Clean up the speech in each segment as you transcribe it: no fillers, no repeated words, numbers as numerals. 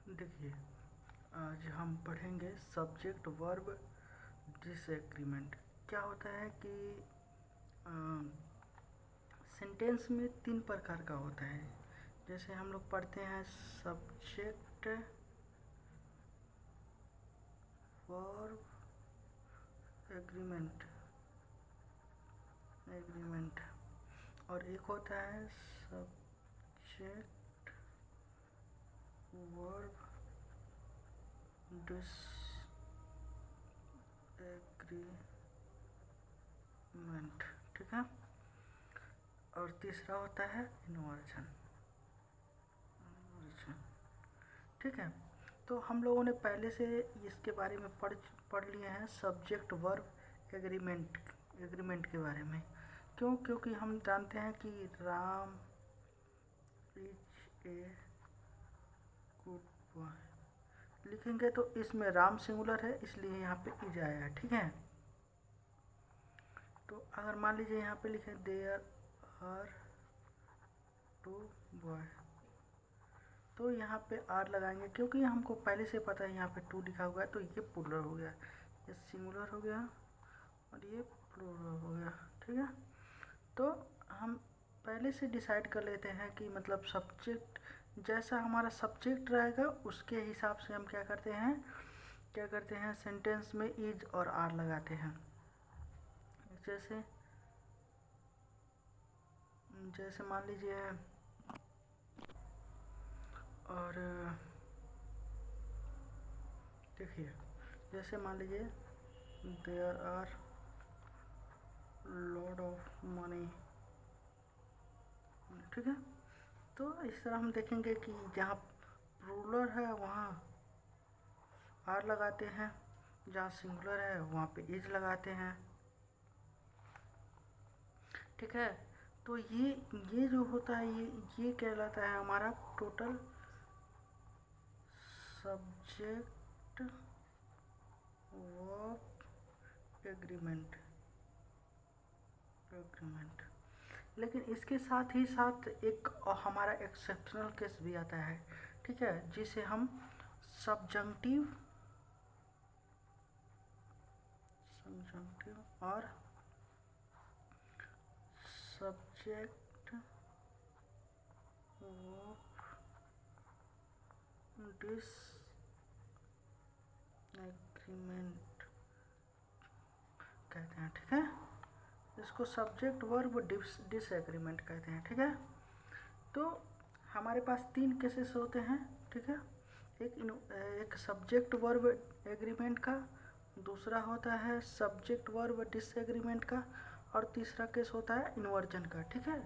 देखिए, आज हम पढ़ेंगे सब्जेक्ट वर्ब डिसएग्रीमेंट। क्या होता है कि सेंटेंस में 3 प्रकार का होता है। जैसे हम लोग पढ़ते हैं सब्जेक्ट वर्ब एग्रीमेंट और एक होता है सब्जेक्ट वर्ब डिसएग्रीमेंट, ठीक है। और तीसरा होता है इन्वर्जन, ठीक है। तो हम लोगों ने पहले से इसके बारे में पढ़ लिए हैं सब्जेक्ट वर्ब एग्रीमेंट के बारे में। क्यों? क्योंकि हम जानते हैं कि Ram is a good boy लिखेंगे तो इसमें राम सिंगुलर है, इसलिए यहाँ पे इज आया है, ठीक है। तो अगर मान लीजिए यहाँ पे लिखें देयर आर 2 बॉय, तो यहाँ पे आर लगाएंगे क्योंकि हमको पहले से पता है यहाँ पे 2 लिखा हुआ है, तो ये प्लूरल हो गया, ये सिंगुलर हो गया और ये प्लूरल हो गया, ठीक है। तो हम पहले से डिसाइड कर लेते हैं कि मतलब सब्जेक्ट जैसा हमारा सब्जेक्ट रहेगा उसके हिसाब से हम क्या करते हैं सेंटेंस में इज और आर लगाते हैं। जैसे मान लीजिए, और देखिए, जैसे मान लीजिए there are lot of money, ठीक है। तो इस तरह हम देखेंगे कि जहाँ प्लूरल है वहाँ आर लगाते हैं, जहाँ सिंगुलर है वहाँ पे इज लगाते हैं, ठीक है। तो ये जो होता है ये कहलाता है हमारा टोटल सब्जेक्ट वर्ब एग्रीमेंट। लेकिन इसके साथ ही साथ एक हमारा एक्सेप्शनल केस भी आता है, ठीक है, जिसे हम सबजंक्टिव और सब्जेक्ट वर्ब डिसएग्रीमेंट कहते हैं, ठीक है। इसको सब्जेक्ट वर्ब डिसएग्रीमेंट कहते हैं, ठीक है। तो हमारे पास 3 केसेस होते हैं, ठीक है। एक सब्जेक्ट वर्ब एग्रीमेंट का, दूसरा होता है सब्जेक्ट वर्ब डिसएग्रीमेंट का, और तीसरा केस होता है इन्वर्जन का, ठीक है।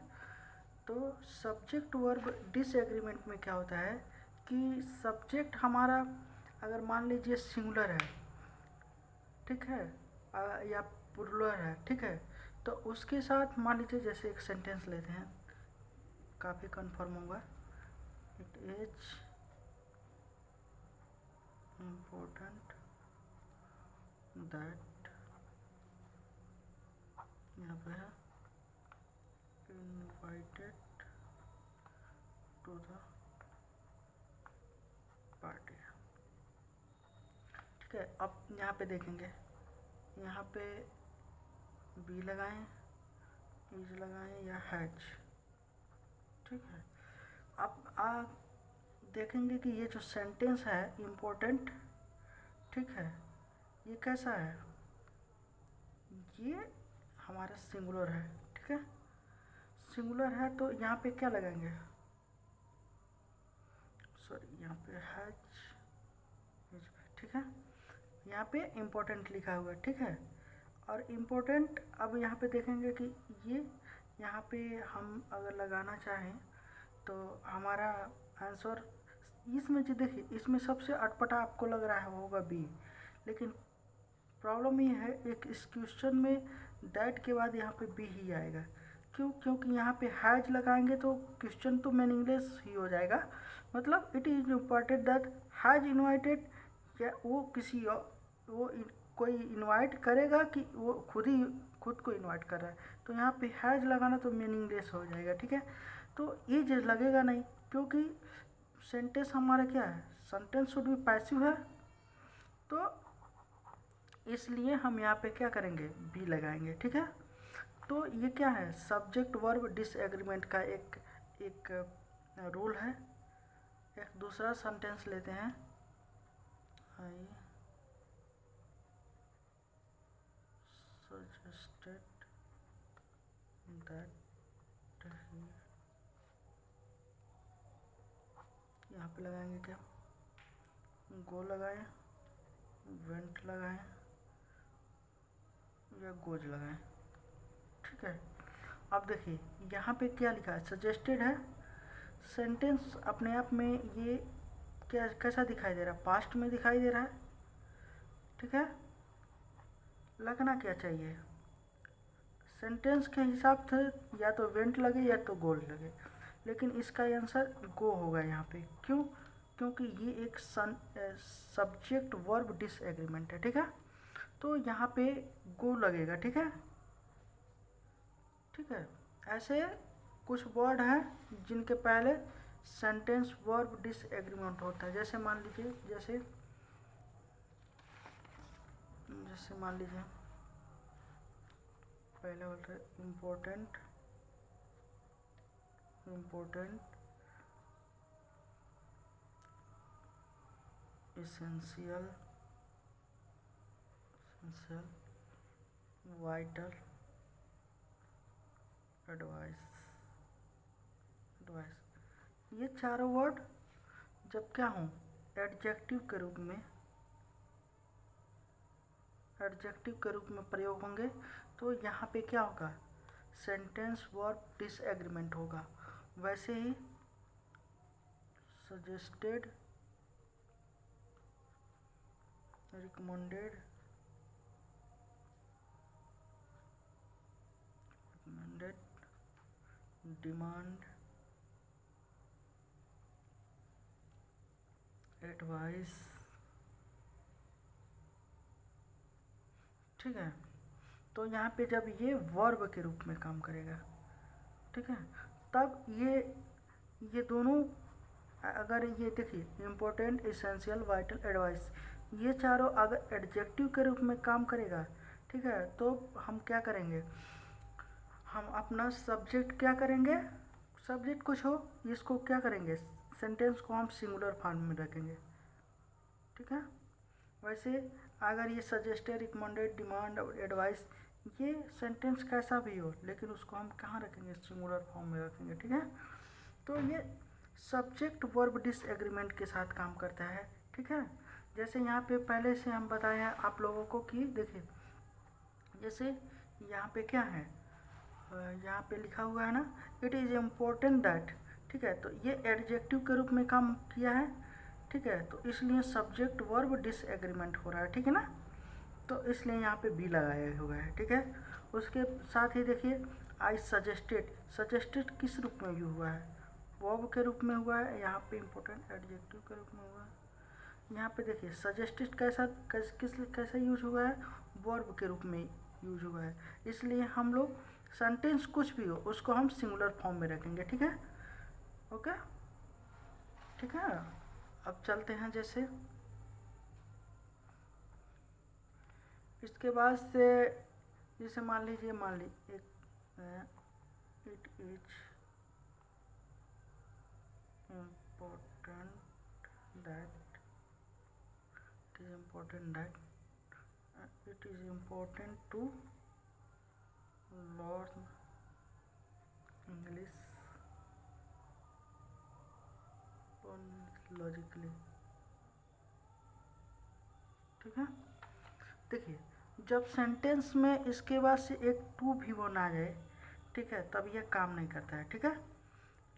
तो सब्जेक्ट वर्ब डिसएग्रीमेंट में क्या होता है कि सब्जेक्ट हमारा अगर मान लीजिए सिंगुलर है, ठीक है, या प्लूरल है, ठीक है, तो उसके साथ मान लीजिए जैसे एक सेंटेंस लेते हैं, काफ़ी कन्फर्म होगा, इट इज इम्पोर्टेंट दैट, यहाँ पे है इनवाइटेड टू द पार्टी, ठीक है। अब यहाँ पे देखेंगे, यहाँ पे बी लगाएं, इज लगाएं या हैज, ठीक है। अब आप देखेंगे कि ये जो सेंटेंस है इम्पोर्टेंट, ठीक है, ये कैसा है, ये हमारा सिंगुलर है, ठीक है। सिंगुलर है तो यहाँ पे क्या लगाएंगे, सॉरी यहाँ पे हैज, ठीक है। यहाँ पे इम्पोर्टेंट लिखा हुआ है, ठीक है। और इम्पोर्टेंट अब यहाँ पे देखेंगे कि ये यहाँ पे हम अगर लगाना चाहें तो हमारा आंसर इसमें जो देखिए, इसमें सबसे अटपटा आपको लग रहा है होगा बी, लेकिन प्रॉब्लम ये है एक इस क्वेश्चन में दैट के बाद यहाँ पे बी ही आएगा। क्यों? क्योंकि यहाँ पे हैज लगाएंगे तो क्वेश्चन तो मीनिंगलेस ही हो जाएगा, मतलब it is important that has invited, या वो कोई इनवाइट करेगा कि वो खुद को इनवाइट कर रहा है, तो यहाँ पे हैज लगाना तो मीनिंगलेस हो जाएगा, ठीक है। तो ये लगेगा नहीं, क्योंकि सेंटेंस हमारा क्या है, सेंटेंस शुड बी पैसिव है, तो इसलिए हम यहाँ पे क्या करेंगे, बी लगाएंगे। ठीक है, तो ये क्या है, सब्जेक्ट वर्ब डिसएग्रीमेंट का एक रूल है। एक दूसरा सेंटेंस लेते हैं, आई सजेस्टेड दैट ही, यहाँ पे लगाएंगे क्या, गो लगाएं, वेंट लगाएं या गोज लगाएं। ठीक है, अब देखिए यहाँ पे क्या लिखा है, सजेस्टेड है। सेंटेंस अपने आप में ये क्या कैसा दिखाई दे रहा है, पास्ट में दिखाई दे रहा है। ठीक है, लगना क्या चाहिए, सेंटेंस के हिसाब से या तो वेंट लगे या तो गोल लगे, लेकिन इसका आंसर गो होगा यहाँ पे। क्यों, क्योंकि ये एक सब्जेक्ट वर्ब डिसएग्रीमेंट है। ठीक है, तो यहाँ पे गो लगेगा। ठीक है, ठीक है, ऐसे कुछ वर्ड हैं जिनके पहले सेंटेंस वर्ब डिसएग्रीमेंट होता है। जैसे मान लीजिए, जैसे मान लीजिए पहले बोल रहे इम्पोर्टेंट, इसेंशियल, वाइटल, एडवाइस। ये चारों वर्ड जब क्या हों, एडजेक्टिव के रूप में प्रयोग होंगे, तो यहाँ पे क्या होगा, सेंटेंस वर्ब डिसएग्रीमेंट होगा। वैसे he suggested, recommended, demand, advice. ठीक है, तो यहाँ पे जब ये वर्ब के रूप में काम करेगा, ठीक है, तब ये दोनों, अगर ये देखिए इम्पोर्टेंट, इसेंशियल, वाइटल, एडवाइस, ये चारों अगर एडजेक्टिव के रूप में काम करेगा, ठीक है, तो हम क्या करेंगे, हम अपना सब्जेक्ट क्या करेंगे, सब्जेक्ट कुछ हो, इसको क्या करेंगे, सेंटेंस को हम सिंगुलर फॉर्म में रखेंगे। ठीक है, वैसे अगर ये सजेस्टेड, रिकमेंडेड, डिमांड और एडवाइस, ये सेंटेंस कैसा भी हो, लेकिन उसको हम कहाँ रखेंगे, सिंगुलर फॉर्म में रखेंगे। ठीक है, तो ये सब्जेक्ट वर्ब डिसएग्रीमेंट के साथ काम करता है। ठीक है, जैसे यहाँ पे पहले से हम बताए हैं आप लोगों को कि देखिए, जैसे यहाँ पे क्या है, यहाँ पे लिखा हुआ है ना, इट इज़ इम्पोर्टेंट दैट। ठीक है, तो ये एडजेक्टिव के रूप में काम किया है। ठीक है, तो इसलिए सब्जेक्ट वर्ब डिसएग्रीमेंट हो रहा है। ठीक है ना, तो इसलिए यहाँ पे बी लगाया हुआ है। ठीक है, उसके साथ ही देखिए आई सजेस्टेड किस रूप में यूज हुआ है, वर्ब के रूप में हुआ है, यहाँ पे इम्पोर्टेंट एडजेक्टिव के रूप में हुआ है। यहाँ पे देखिए सजेस्टेड कैसा यूज हुआ है, वर्ब के रूप में यूज हुआ है। इसलिए हम लोग सेंटेंस कुछ भी हो उसको हम सिंगुलर फॉर्म में रखेंगे। ठीक है, ओके, ठीक है। अब चलते हैं, जैसे इसके बाद से, जैसे मान लीजिए एक it is it is important to learn English logically. ठीक है, देखिए जब सेंटेंस में इसके बाद से एक टू भी वन आ जाए, ठीक है, तब यह काम नहीं करता है। ठीक है,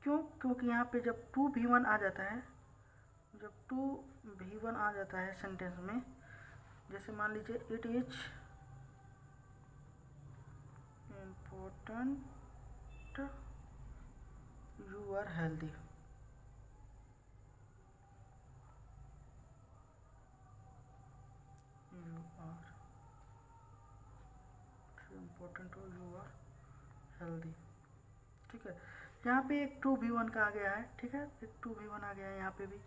क्यों, क्योंकि यहाँ पे जब टू भी वन आ जाता है, सेंटेंस में, जैसे मान लीजिए it is important you are healthy, important हो यू आर हेल्दी। ठीक है, यहाँ पे एक टू V1 का आ गया है, ठीक है, एक टू V1 आ गया है यहाँ पे भी।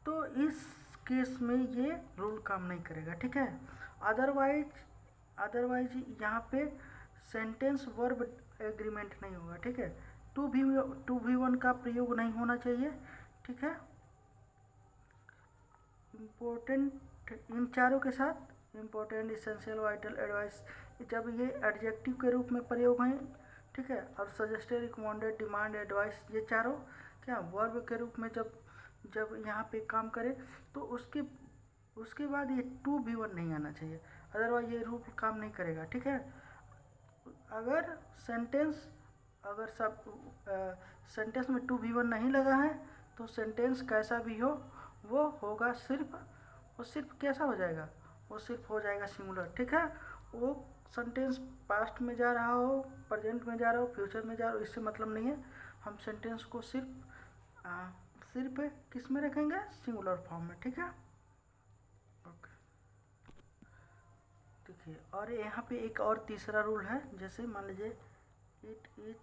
तो इस केस में ये रूल काम नहीं करेगा, ठीक है। अदरवाइज यहाँ पे सेंटेंस वर्ब एग्रीमेंट नहीं होगा, ठीक है। टू V1 का प्रयोग नहीं होना चाहिए, ठीक है। इम्पोर्टेंट इन चारों के साथ इम्पोर्टेंट, इसेंशियल, वाइटल, एडवाइस, जब ये एडजेक्टिव के रूप में प्रयोग हैं, ठीक है। और सजेस्टेड, रिकमेंडेड, डिमांड, एडवाइस, ये चारों क्या वर्ब के रूप में जब यहाँ पे काम करे तो उसके बाद ये टू V1 नहीं आना चाहिए, अदरवाइज ये रूल काम नहीं करेगा, ठीक है। अगर सेंटेंस में टू V1 नहीं लगा है तो सेंटेंस कैसा भी हो वो होगा सिर्फ कैसा हो जाएगा, वो सिर्फ हो जाएगा सिंगुलर, ठीक है। वो सेंटेंस पास्ट में जा रहा हो, प्रेजेंट में जा रहा हो, फ्यूचर में जा रहा हो, इससे मतलब नहीं है। हम सेंटेंस को सिर्फ किस में रखेंगे, सिंगुलर फॉर्म में, ठीक है। ओके, देखिए, और यहाँ पे एक और तीसरा रूल है, जैसे मान लीजिए it is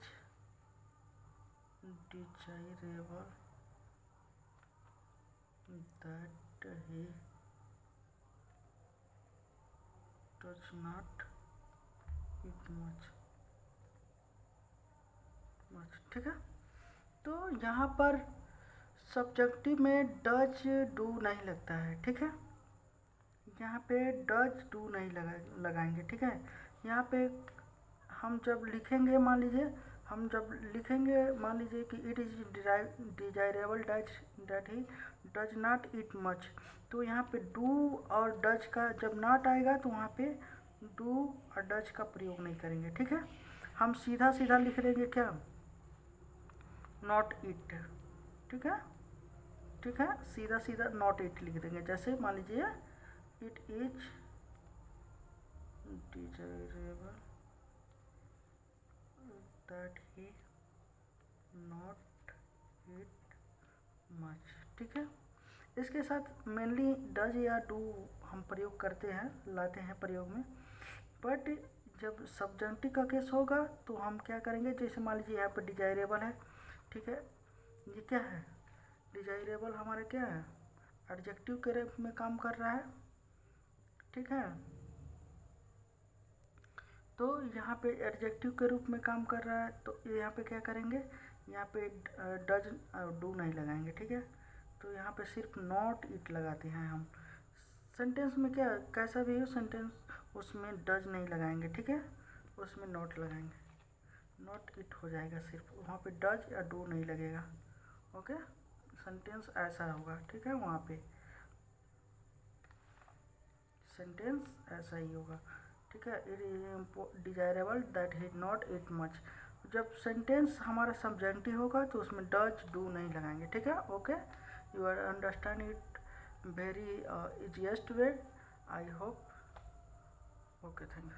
desirable that he does not eat much, ठीक है। तो यहाँ पर सब्जेक्टिव में डज डू नहीं लगता है, ठीक है। यहाँ पे डज डू नहीं लगाएंगे, ठीक है। यहाँ पे हम जब लिखेंगे मान लीजिए कि it is desirable that he does not eat much, तो यहाँ पे डू और डज का जब नॉट आएगा तो वहाँ पे डू और डज का प्रयोग नहीं करेंगे, ठीक है। हम सीधा लिख देंगे क्या, नॉट इट, ठीक है, सीधा नॉट इट लिख देंगे। जैसे मान लीजिए it is desirable that he not it much, ठीक है। इसके साथ मेनली डज या डू हम प्रयोग करते हैं, लाते हैं प्रयोग में, बट जब सब्जेक्टिव का केस होगा तो हम क्या करेंगे, जैसे मान लीजिए यहाँ पर डिजायरेबल है, ठीक है, ये क्या है, डिजायरेबल हमारा क्या है, एडजेक्टिव के रूप में काम कर रहा है, ठीक है। तो यहाँ पे एडजेक्टिव के रूप में काम कर रहा है, तो यहाँ पे क्या करेंगे, यहाँ पे डज डू नहीं लगाएंगे, ठीक है। तो यहाँ पे सिर्फ नॉट इट लगाते हैं हम। सेंटेंस में क्या कैसा भी हो सेंटेंस, उसमें डज नहीं लगाएंगे, ठीक है, उसमें नॉट लगाएंगे, नॉट इट हो जाएगा सिर्फ, वहाँ पे डज या डू नहीं लगेगा। ओके, सेंटेंस ऐसा होगा, ठीक है, वहाँ पे सेंटेंस ऐसा ही होगा, ठीक है। It is desirable that he not it much, जब सेंटेंस हमारा सब्जेक्टिव होगा तो उसमें डज डू नहीं लगाएंगे, ठीक है। Okay, you are understand it very easiest way, I hope. Okay, thank you.